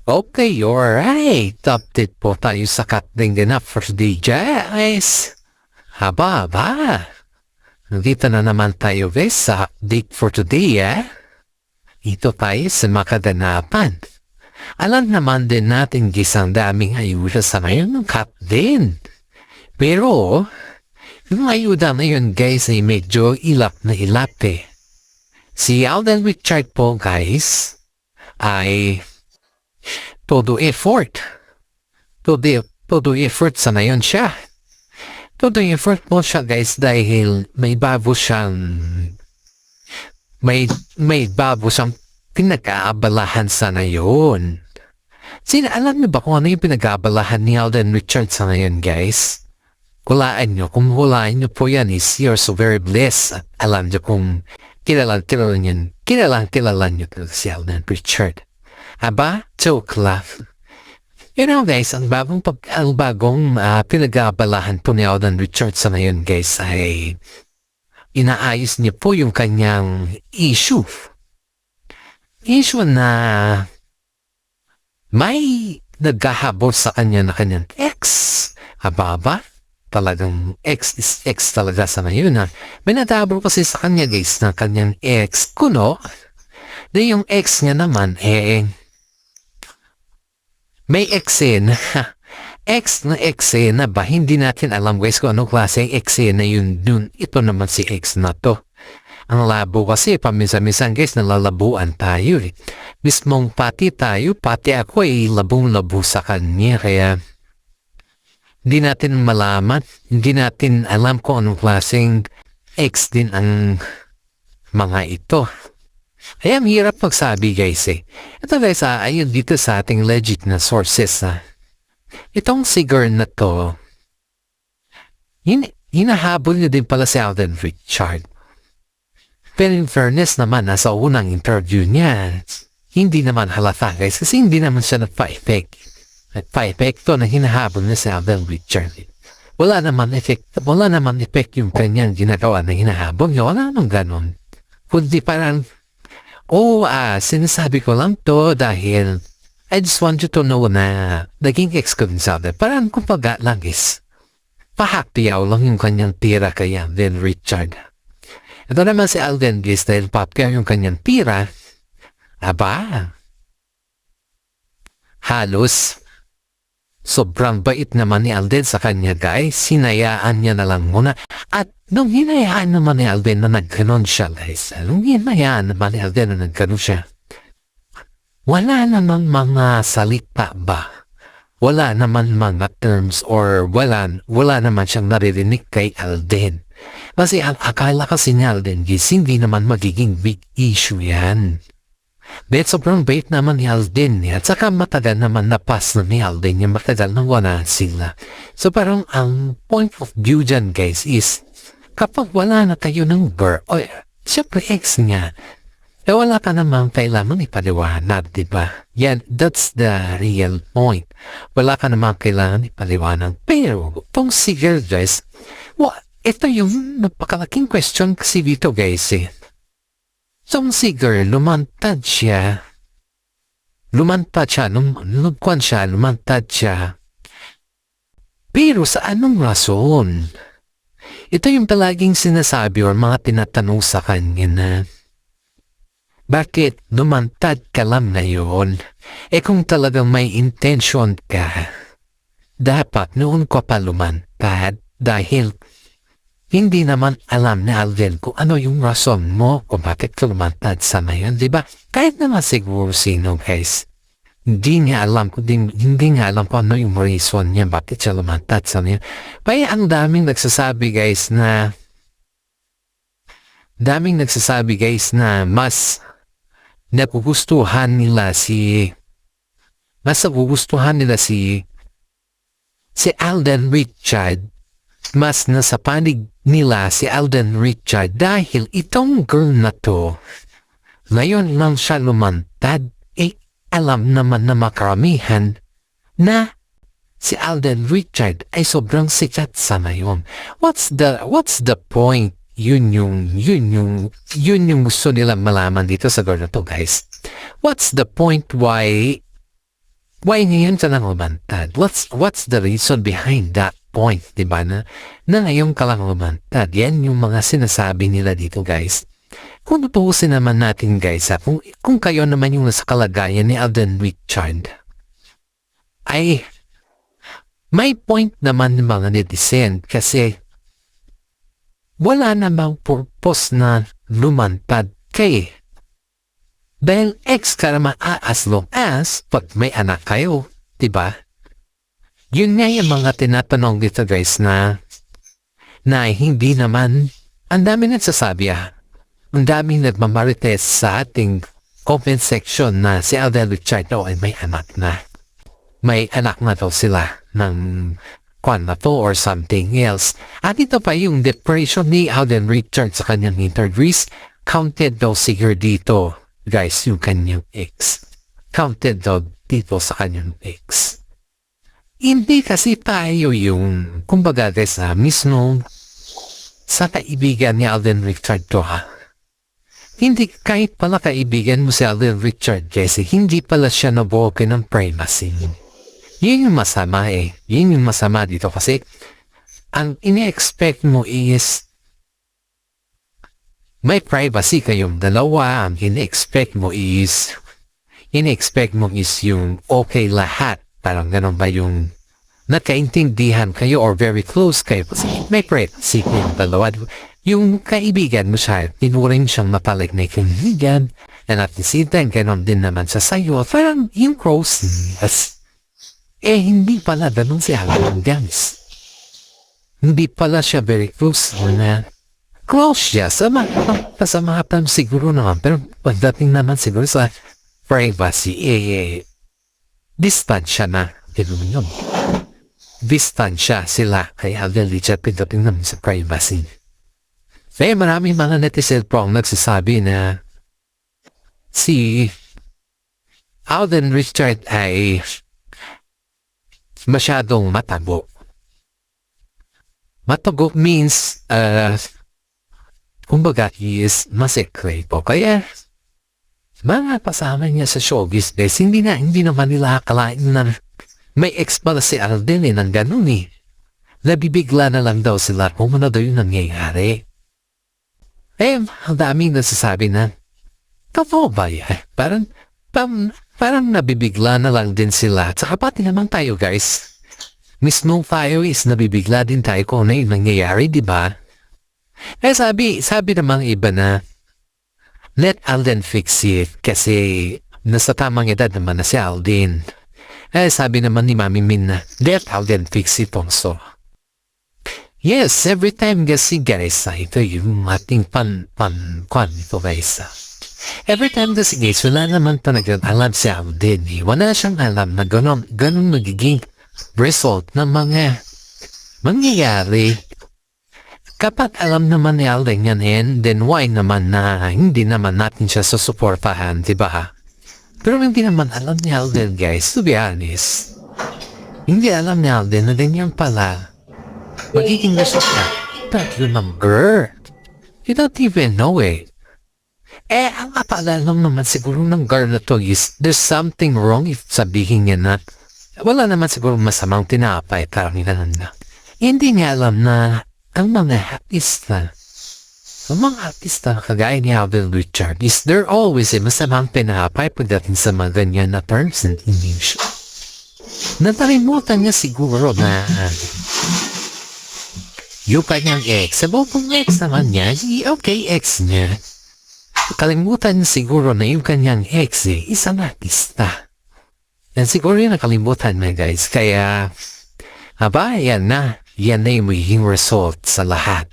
Okay, alright. Update po tayo sa Cutting Din Up for today, guys. Haba. Nandito na naman tayo, guys, sa update for today, Ito tayo sa makaganapan. Alam naman din natin, guys, ang daming ayuda sa ngayon ng cut din. Pero, yung ayuda na yun, guys, ay medyo ilap na ilap, Si Alden Richard po, guys, ay todo effort. Todo effort sa ngayon siya. Todo effort po siya, guys, dahil may bago siyang pinag-aabalahan sa ngayon. Alam niyo ba kung ano yung pinag-aabalahan ni Alden Richard sa ngayon, guys? Kung hulaan niyo po yan is you're so very blessed. At alam niyo kung kilalang niyo si Alden Richard. Aba, joke lang. Guys, ang bagong pinag-aabalahan po ni Alden Richard sa ngayon, guys, ay inaayos niya po yung kanyang issue. Issue na may naghahabol sa kanya na kanyang ex. Aba, talagang ex is ex talaga sa ngayon. May naghahabol kasi sa kanya, guys, na kanyang ex. Kuno, na yung ex niya naman, may eksena. Eksena ba? Hindi natin alam, guys, kung anong klase eksena yun. Ito naman si ex na to. Ang labo kasi, paminsan-minsan, guys, nalalabuan tayo. Mismong pati ako ay labong-labo sa kanya. Kaya, hindi natin malaman, hindi natin alam kung anong klaseng ex din ang mga ito. Kaya ang hirap magsabi, guys, Ito, guys, ayun dito sa ating legit na sources, Itong si girl na to, hinahabol niya din pala si Alden Richard. Pero in fairness naman, sa unang interview niya, hindi naman halata, guys, kasi hindi naman siya nagpa-effect. Nagpa-effecto na hinahabol niya si Alden Richard. Wala naman effect yung kanyang ginagawa na hinahabol niya. Wala naman ganon. Kundi parang, sinasabi ko lang to dahil I just want you to know na naging ex ko din sa atin. Parang kumbaga lang pahaktiyaw lang yung kanyang tira kay Alden Richard. Ito naman si Alden, guys, dahil papkyaw yung kanyang tira, halos sobrang bait naman ni Alden sa kanya, guys. Hinayaan niya na lang muna. At nung hinayaan naman ni Alden na nagganon siya, guys. Wala naman mga salita ba? Wala naman mga terms or wala naman siyang naririnig kay Alden. Kasi akala kasi ni Alden, guys, hindi naman magiging big issue yan. Dahil sobrang bait naman ni Alden at saka matagal naman na-pass na ni Alden yung matagal na wala sila. So parang ang point of view dyan, guys, is kapag wala na kayo ng girl, syempre ex niya, wala ka naman kailangan ipaliwanag, diba? Yan, that's the real point. Wala ka naman kailangan ipaliwanag. Pero, itong si girl, guys, ito yung napakalaking question kasi dito, guys, Itong si girl, lumantad siya. Pero sa anong rason? Ito yung palaging sinasabi or mga tinatanong sa kanya na, bakit lumantad ka lang na yun? Kung talagang may intention ka, dapat noon ka pa lumantad dahil hindi naman alam ni Alden kung ano yung rason mo kung bakit ka lumantad sa ngayon, diba? Kahit naman siguro sino, guys, hindi niya alam kung ano yung reason niya bakit siya lumantad sa ngayon. Kaya ang daming nagsasabi, guys, na mas nagugustuhan nila si Alden Richard, mas nasa panig nila si Alden Richard dahil itong girl na to, ngayon lang siya lumantad, alam naman na makaramihan na si Alden Richard ay sobrang sikat sa ngayon. What's the point? Yun yung gusto nilang malaman dito sa girl na to, guys. What's the point why Why ngayon ka lang lumantad? What's the reason behind that point, diba na ngayon ka lang lumantad? Yan yung mga sinasabi nila dito, guys. Kung tutuusin naman natin, guys, kung kayo naman yung nasa kalagayan ni Alden Richard, ay may point naman ng mga netizen kasi wala namang purpose na lumantad kay dahil ex ka naman as long as pag may anak kayo, diba? Yun nga yung mga tinatanong dito, guys, na hindi naman ang dami nagsasabi ang daming nagmamarites sa ating comment section na si Alden Richard daw ay may anak na. May anak na daw sila ng kwan na to or something else. At ito pa yung depression ni Alden Richard sa kanyang interviews. Counted daw siguro dito, guys, yung kanyang ex. Counted daw dito sa kanyang ex. Hindi kasi tayo yung, kumbaga guys, mismo sa kaibigan ni Alden Richard to Hindi kahit pala kaibigan mo si Alden Richard kasi hindi pala siya nabuokin ng privacy. Yun yung masama Yun yung masama dito kasi ang ini-expect mo is may privacy kayong dalawa. Ang ini-expect mo is yung okay lahat. Parang ganun ba yung nagkaintindihan kayo or very close kayo kasi may privacy kayong dalawa. Yung kaibigan mo siya, tinuring siyang mapalik na kaibigan and at the same time, ganun din naman sa sayo. Parang yung closeness. Hindi pala ganun si Alden, guys. Hindi pala siya very close na close siya sa mga time siguro naman. Pero pagdating naman siguro sa privacy, distansya na. Ganun yun. Distansya sila kay Alden Richard pagdating naman sa privacy. Kaya maraming mga netizen po ang nagsasabi na si Alden Richard ay masyadong matago. Matago means kumbaga he is masekreto. Kaya mga kasama niya sa showbiz days, hindi naman nila akalain na may ex pala si Alden ng ganun Nabibigla na lang daw sila kung ano daw yung nangyayari. Ang daming nasasabi na totoo ba yan? Parang nabibigla na lang din sila. At saka pati naman tayo, guys. Mismo tayo is nabibigla din tayo kung ano yung nangyayari, di ba? Sabi namang iba na let Alden fix it kasi nasa tamang edad naman na si Alden. Sabi naman ni Mami Min na let Alden fix it also. Yes, every time kasi guys, ito yung ating kwan ito guys. Every time kasi guys, wala naman talaga alam si Alden. Wala siyang alam na ganun magiging result ng mga mangyayari. Kapag alam naman ni Alden yan, then why naman na hindi naman natin siya susuportahan, diba? Pero hindi naman alam ni Alden, guys, to be honest. Hindi alam ni Alden na ganyan pala. Magiging result na. Tatlo ng girl. You don't even know it. Ang kapalalam naman siguro ng girl na to is there's something wrong if sabihin niya na wala naman siguro masamang tinapay karamihan na. Hindi niya alam na ang mga artista kagaya ni Alden Richard is there always masamang tinapay pagdating sa mga ganyan na terms in English. Natalimutan niya siguro na yung kanyang ex. Sabaw kung ex naman niya, okay ex niya. Kalimutan niya siguro na yung kanyang ex isang artista. And siguro yung nakalimutan niya guys. Kaya, yan na yung magiging result sa lahat.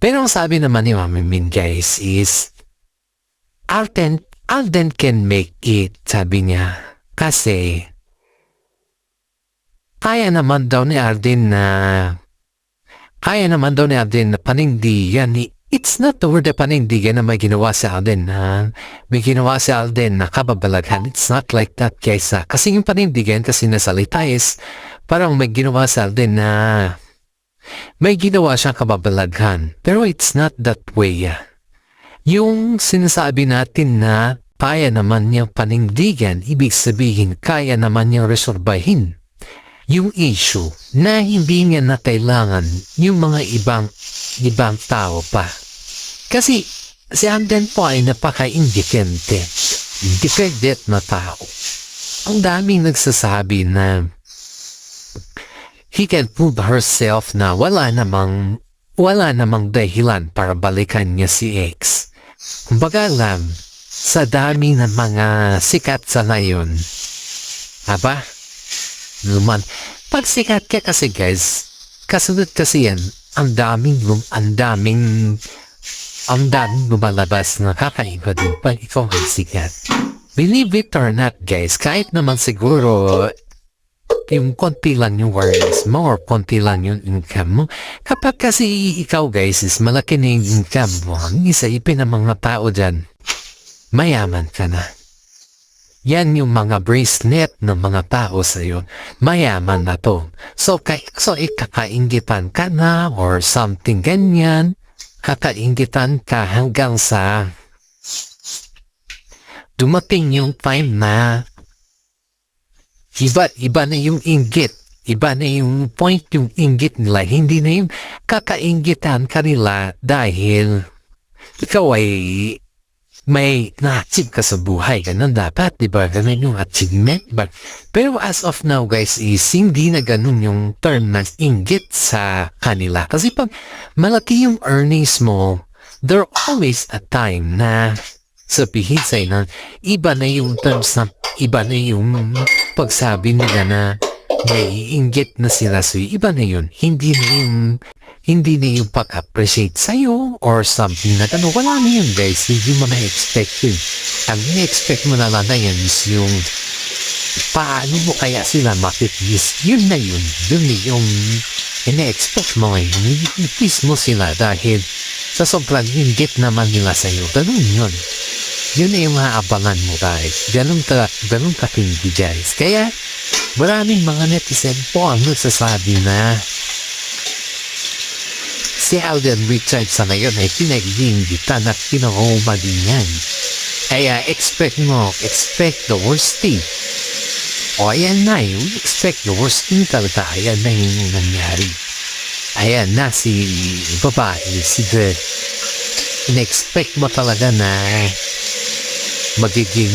Pero ang sabi naman ni Mami Min guys is, Alden can make it, sabi niya. Kasi, kaya naman daw ni Alden na panindigan ni it's not the word na panindigan na may ginawa si Alden na kababalaghan. It's not like that guys. Kasi yung panindigan kasi nasalita is parang may ginawa si Alden na may ginawa siyang kababalaghan. Pero it's not that way. Yung sinasabi natin na kaya naman niyang panindigan, ibig sabihin kaya naman niyang resolbahin yung issue na hindi niya na kailangan yung mga ibang tao pa. Kasi si Alden po ay napaka-independent na tao. Ang daming nagsasabi na he can prove herself na wala namang dahilan para balikan niya si X. Kumbaga lang, sa dami ng mga sikat sa ngayon, naman, pag sikat ka kasi guys, kasunod kasi yan, ang daming lumalabas na kakaiba din pag ikaw ay sikat. Believe it or not guys, kahit naman siguro yung konti lang yung awareness mo or konti lang yung income mo, kapag kasi ikaw guys is malaki na yung income mo, ang isipin ng mga tao dyan, mayaman ka na. Yan yung mga bracelet ng mga tao sa'yo, mayaman na to. So ikakaingitan ka na or something ganyan, kakaingitan ka hanggang sa dumating yung time na iba na yung inggit, iba na yung point yung inggit nila, hindi na yung kakaingitan kanila dahil ikaw ay may na-achieve ka sa buhay, ganun dapat, diba? Ganun yung achievement, diba? Pero as of now guys is hindi na ganun yung term ng inggit sa kanila. Kasi pag malaki yung earnings mo, there always a time na sabihin sa'yo na iba na yung terms na iba na yung pagsabi nila na may inggit na sila sa'yo, iba na yun. Hindi na yung pag-appreciate sa'yo or something na gano'n. Wala na yun guys, hindi mo na-expect yun. Ang na-expect mo na lang na yan is yung paano mo kaya sila matipis. Yun na yun. Yun na yung ina-expect mo ngayon. Ipis mo sila dahil sa sobrang inggit naman nila sa'yo. Ganun yun. Yun na yung maabangan mo guys. Ganun katindi guys. Kaya maraming mga netizen po ang nagsasabi na si Alden Richards sa ngayon ay pinag-iingitan at pinahoma din yan. Kaya expect the worst thing. O ayan na yung expect the worst thing talaga. Ayan na yung nangyari. Ayan na si babae, si Dred. In-expect mo talaga na magiging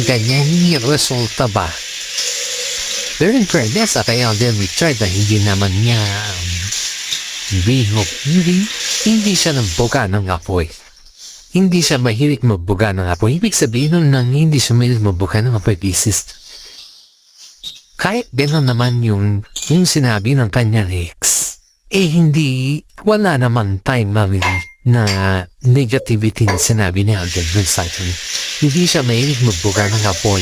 ganyan yung resulta ba? Pero in fairness, kay Alden Richards na hindi naman niya hindi siya nagbuga ng apoy. Hindi siya mahilig magbuga ng apoy. Ibig sabihin nun nang hindi siya mahilig magbuga ng apoy basis. Kahit gano'n naman yung sinabi ng kanyang ex, wala naman time na negativity na sinabi ni Alden Richards. Hindi siya mahilig magbuga ng apoy.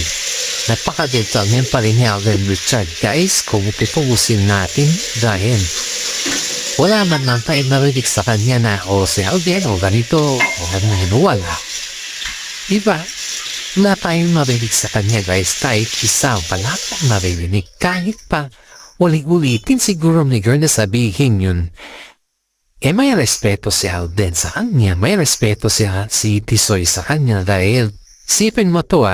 Napaka-determined pa rin ni Alden Richards. Guys, kung ipupusin natin dahil wala man lang tayo narinig sa kanya na si Alden o ganito o wala. Diba? Wala tayong narinig sa kanya guys. Kahit isa wala tayong narinig. Kahit pa ulit-ulitin siguro ni girl na sabihin yun. May respeto si Alden sa kanya. May respeto si Tisoy sa kanya dahil sipin mo to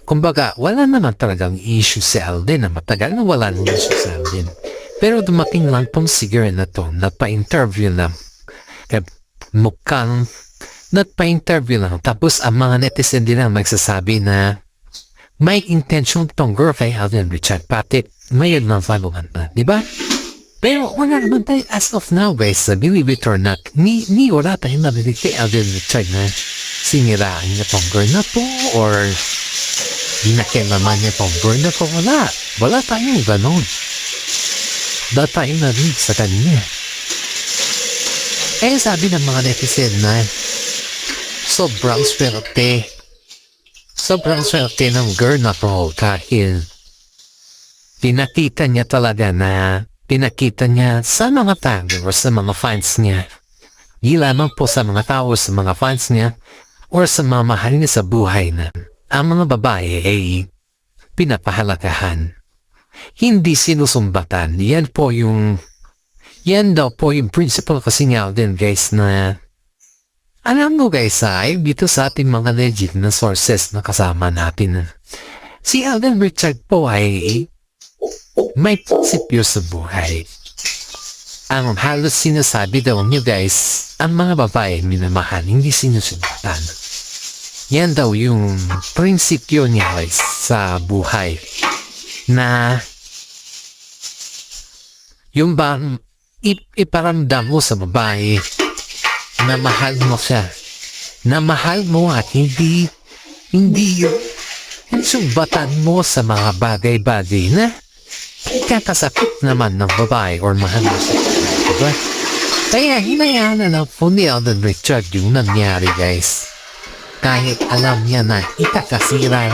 kumbaga, wala naman talagang issue si Alden na matagal na wala ng issue si Alden. Pero dumating lang tong si girl na to, nagpa-interview lang. Nagpa-interview lang. Tapos ang mga netizen din ang magsasabi na may intention tong girl kay Alden Richards. Pati may lang follow-up na, di ba? Pero wala naman tayo as of now guys, believe it or not, ni wala tayong narinig kay Alden Richards na siniraan niya tong girl na to or naman niya tong girl na to. Wala tayong ganon. Wala tayong narinig sa kanya. Sabi ng mga netizen na sobrang swerte ng girl na to dahil pinakita niya sa mga tao o sa mga fans niya. Di lamang po sa mga tao sa mga fans niya o sa mga mahal niya sa buhay na ang mga babae ay pinapahalagahan. Hindi sinusumbatan. Yan daw po yung principle kasi nga din guys na Alam mo guys ay dito sa ating mga legit na sources na kasama natin. Si Alden Richard po ay may prinsipyo sa buhay. Ang halos sinasabi daw niyo guys, ang mga babae minamahal hindi sinusundan. Yan daw yung prinsipyo niya guys sa buhay. Na yung bang iparamdam mo sa babae na mahal mo siya. Na mahal mo at hindi yung sumbatan mo sa mga bagay-bagay na kakasakit naman ng babae or mahal mo siya. Diba? Kaya hinayaan na lang po ni Alden Richard yung nangyari guys. Kahit alam niya na ikakasira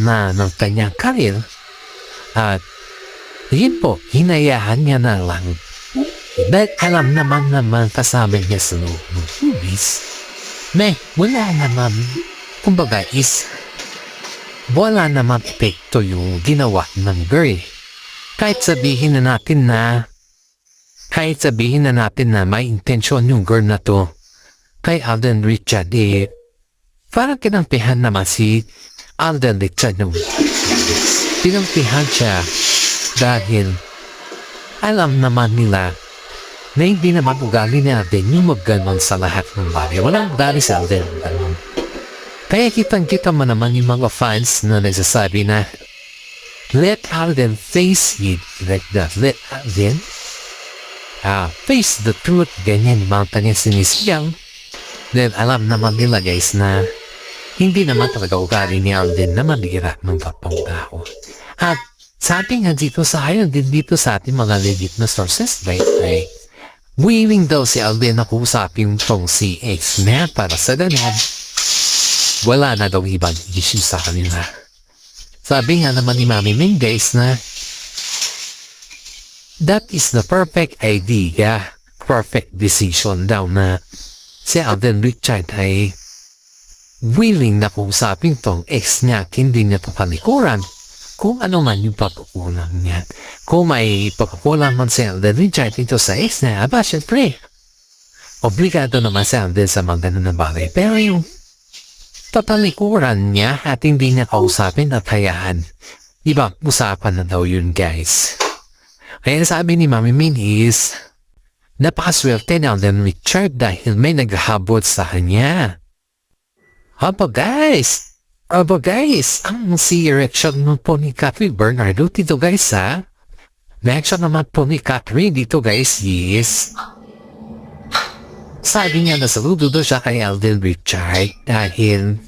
na ng kanyang karir. At yun po, hinayaan niya na lang. Dahil alam naman kasama niya sa loob ng movies. Wala naman. Kumbaga wala naman epekto yung ginawa ng girl. Kahit sabihin na natin na may intensyon yung girl na to kay Alden Richard parang kinampihan naman si Alden Richard ng kinampihan siya dahil alam naman nila na hindi naman ugali natin yung magganon sa lahat ng bagay. Walang ugali sa Alden. Kaya kitang-kita mo naman yung mga fans na nagsasabi na let Alden face it like that. Let Alden face the truth. Ganyan yung mga kanyang sinisigaw. Then alam naman nila guys na hindi naman talaga ugali ni Alden na malira ng kapang tao. At sa ating dito sa ating mga legit na sources ay willing daw si Alden na kusapin tong si ex na para sa ganun wala na daw ibang issue sa kanila. Sabi nga naman ni Mami Ming guys na that is the perfect idea, perfect decision daw na si Alden Richard ay willing na kusapin tong ex niya at hindi niya papalikuran kung ano man yung pagkukulang niya. Kung may pagkukulang man si Alden Richard ito sa ex niya, syempre obligado naman si Alden sa mga ganun na bagay. Pero yung papalikuran niya at hindi niya kausapin at hayaan, ibang usapan na daw yun guys. Kaya sabi ni Mami Min is napakaswerte ni Alden Richard dahil may naghahabot sa kanya. Aba guys, ang si reaction nun po ni Catherine Bernardo dito guys ha. Reaction naman po ni Catherine dito guys is sabi niya na saludo siya kay Alden Richard dahil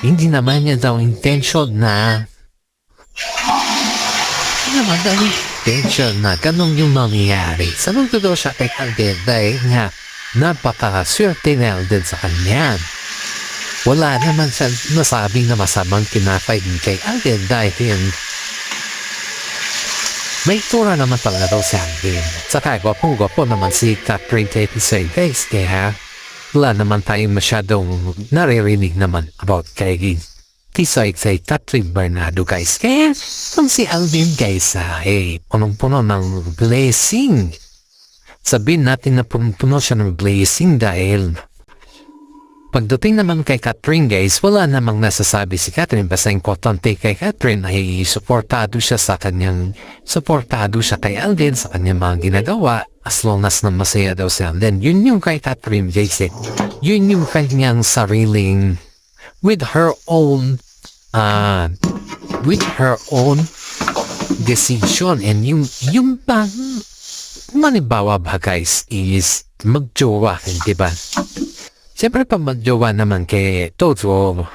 hindi naman niya daw intention na ganun yung mangyayari. Saludo daw siya kay Alden dahil nga napakaswerte ni Alden sa kanya. Wala naman siya nasabing na masamang kinakain kay Alden dahil may tura naman talaga daw si Alden. Saka gwapo naman si Catherine Tapizay guys, kaya wala naman tayong masyadong naririnig naman about kay Tisoy kay Catherine Bernardo guys. Kaya kung si Alden guys punong-puno ng blessing. Sabihin natin na punong-puno siya ng blessing dahil pagdating naman kay Catherine guys, wala namang nasasabi si Catherine. Basta importante kay Catherine ay suportado siya kay Alden sa kanyang mga ginagawa as long as na masaya daw si Alden. Yun yung kay Catherine guys yun yung kanyang sariling with her own decision. And yung bang manibawa ba guys is magjowa, diba? Siyempre pag magjowa naman kay Toto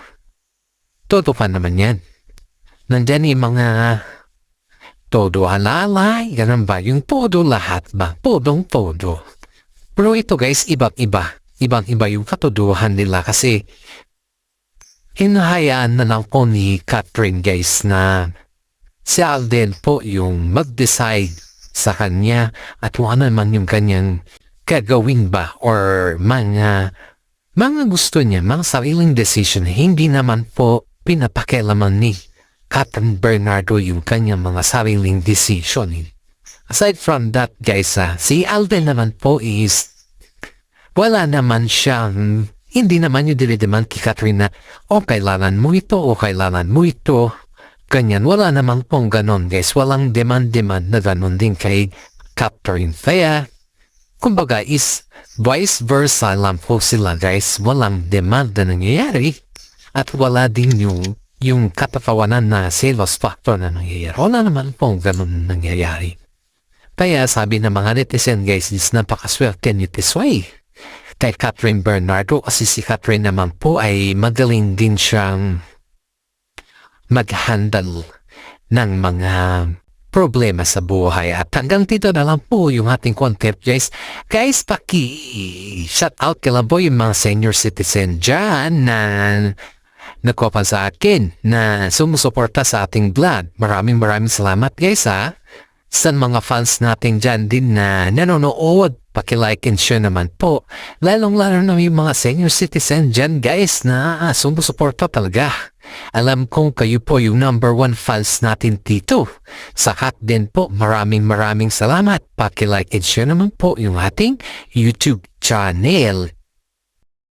pa naman yan. Nandyan yung mga todo alalay, ganun ba? Yung todo lahat ba? Podong-podo. Pero ito guys, ibang-iba yung katodohan nila kasi hinahayaan na lang po ni Catherine guys na si Alden po yung mag-decide sa kanya at kung ano naman yung kanyang gagawin ba or mga gusto niya, mga sariling decision, hindi naman po pinapakialaman ni Catherine Bernardo yung kanyang mga sariling decision. Aside from that guys, si Alden naman po is wala naman siyang, hindi naman yung dinideman kay Catherine na, kailangan mo ito, kailangan mo ito. Ganyan, wala naman pong ganon guys. Walang demand-demand na ganon din kay Catherine. Kaya, kumbaga is vice versa lang po sila guys. Walang demand na nangyayari. At wala din yung katatawanan na sales factor na nangyayari. Wala naman pong ganon nangyayari. Kaya sabi ng mga netizen guys, is napakaswerte ni Tisway kay Catherine Bernardo kasi si Catherine naman po ay magaling din siyang mag-handle ng mga problema sa buhay. At hanggang dito na lang po yung ating content guys. Guys, shout out ka lang po yung mga senior citizen dyan na nagkopan sa akin na sumusuporta sa ating vlog. Maraming salamat guys ha. Sa mga fans natin dyan din na nanonood, paki-like and share naman po. Lalong-lalo na yung mga senior citizen dyan guys na sumusuporta talaga. Alam kong kayo po yung number 1 fans natin dito. Sakat din po, maraming salamat. Paki-like and share naman po yung ating YouTube channel.